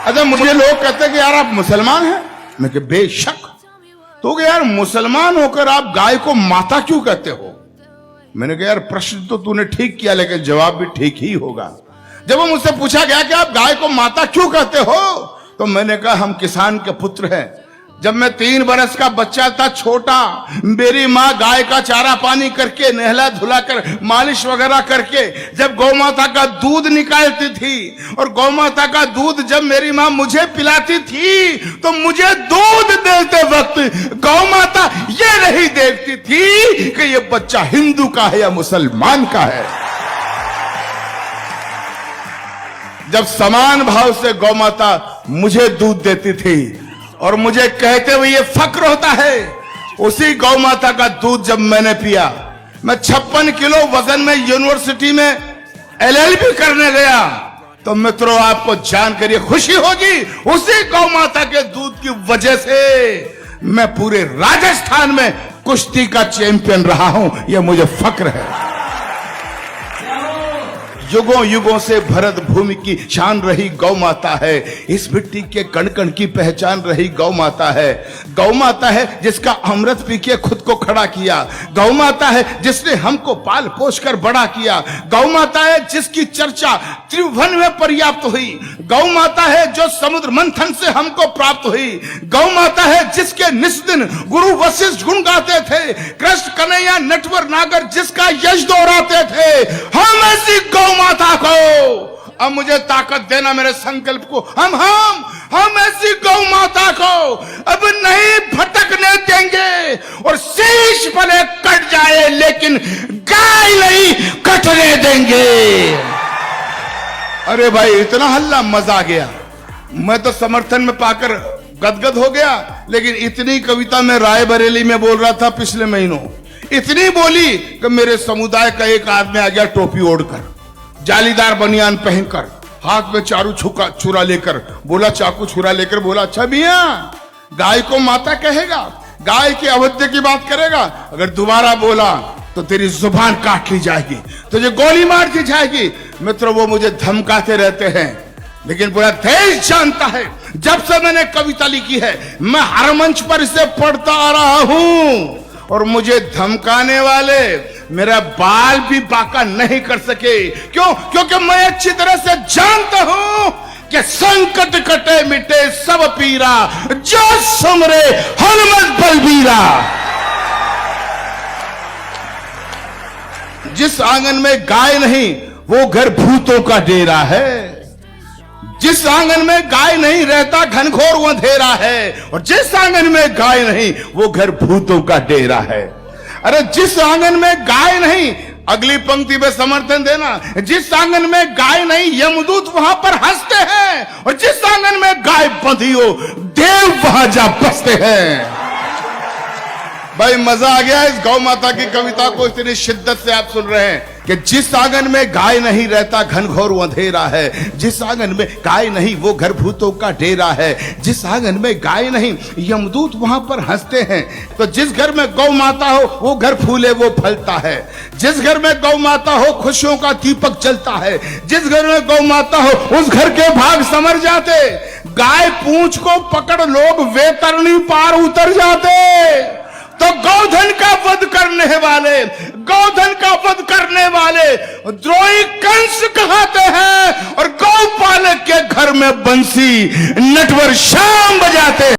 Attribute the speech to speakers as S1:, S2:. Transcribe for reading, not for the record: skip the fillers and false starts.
S1: अच्छा, मुझे लोग कहते हैं कि यार आप मुसलमान हैं। मैं कि बेशक। तो यार मुसलमान होकर आप गाय को माता क्यों कहते हो? मैंने कहा यार प्रश्न तो तूने ठीक किया, लेकिन जवाब भी ठीक ही होगा। जब वो मुझसे पूछा गया कि आप गाय को माता क्यों कहते हो, तो मैंने कहा हम किसान के पुत्र हैं। जब मैं 3 बरस का बच्चा था, छोटा, मेरी माँ गाय का चारा पानी करके, नहला धुलाकर, मालिश वगैरह करके जब गौ माता का दूध निकालती थी, और गौ माता का दूध जब मेरी माँ मुझे पिलाती थी, तो मुझे दूध देते वक्त गौ माता ये नहीं देखती थी कि ये बच्चा हिंदू का है या मुसलमान का है। जब समान भाव से गौ माता मुझे दूध देती थी और मुझे कहते हुए ये फक्र होता है, उसी गौ माता का दूध जब मैंने पिया, मैं 56 किलो वजन में यूनिवर्सिटी में LLB करने गया, तो मित्रों आपको जानकर ये खुशी होगी, उसी गौ माता के दूध की वजह से मैं पूरे राजस्थान में कुश्ती का चैंपियन रहा हूं। यह मुझे फक्र है। युगों युगों से भरत भूमि की शान रही गौ माता है, इस मिट्टी के कण कण की पहचान रही गौ माता है। गौ माता है जिसका अमृत पी के खुद को खड़ा किया। गौ माता है जिसने हमको पाल पोष कर बड़ा किया। गौ माता है जिसकी चर्चा त्रिभुवन में पर्याप्त हुई। गौ माता है जो समुद्र मंथन से हमको प्राप्त हुई। गौ माता है जिसके निस्दिन गुरु वशिष्ठ गुण गाते थे, कृष्ण कन्हैया नटवर नागर जिसका यश दोहराते थे। हम ऐसी गौ माता को अब मुझे ताकत देना, मेरे संकल्प को हम ऐसी गौ माता को अब नहीं भटकने देंगे, और शीश भले कट जाए लेकिन गाय नहीं कटने देंगे। अरे भाई इतना हल्ला, मजा आ गया। मैं तो समर्थन में पाकर गदगद हो गया, लेकिन इतनी कविता मैं रायबरेली में बोल रहा था पिछले महीनों, इतनी बोली कि मेरे समुदाय का एक आदमी आ गया टोपी ओढ़कर, जालीदार बनियान पहनकर, हाथ में चारू छुरा लेकर, बोला चाकू छुरा लेकर, बोला अच्छा भैया गाय को माता कहेगा, गाय के अवध्य की बात करेगा, अगर दोबारा बोला तो तेरी जुबान काट ली जाएगी, तुझे गोली मार दी जाएगी। मित्रों वो मुझे धमकाते रहते हैं, लेकिन पूरा देश जानता है जब से मैंने कविता लिखी है मैं हर मंच पर इसे पढ़ता आ रहा हूं, और मुझे धमकाने वाले मेरा बाल भी बाका नहीं कर सके। क्यों? क्योंकि मैं अच्छी तरह से जानता हूं कि संकट कटे मिटे सब पीरा, जो सुमरे हनुमत बलबीरा। जिस आंगन में गाय नहीं वो घर भूतों का डेरा है। जिस आंगन में गाय नहीं रहता घनघोर अंधेरा है, और जिस आंगन में गाय नहीं वो घर भूतों का डेरा है। अरे जिस आंगन में गाय नहीं, अगली पंक्ति में समर्थन देना, जिस आंगन में गाय नहीं यमदूत वहां पर हंसते हैं, और जिस आंगन में गाय बंधी हो देव वहां जा बसते हैं। भाई मजा आ गया इस गौ माता की कविता को इतनी शिद्दत से आप सुन रहे हैं कि जिस आंगन में गाय नहीं रहता घनघोर अंधेरा है, जिस आंगन में गाय नहीं वो घर भूतों का डेरा है, जिस आंगन में गाय नहीं यमदूत वहां पर हंसते हैं। तो जिस घर में गौ माता हो वो घर फूले वो फलता है, जिस घर में गौ माता हो खुशियों का दीपक जलता है, जिस घर में गौ माता हो उस घर के भाग संवर जाते। गाय पूंछ को पकड़ लोग वैतरणी पार उतर जाते। तो गौधन का वध करने वाले, गौधन का वध करने वाले द्रोही कंस कहते हैं, और गौपालक के घर में बंसी नटवर शाम बजाते हैं।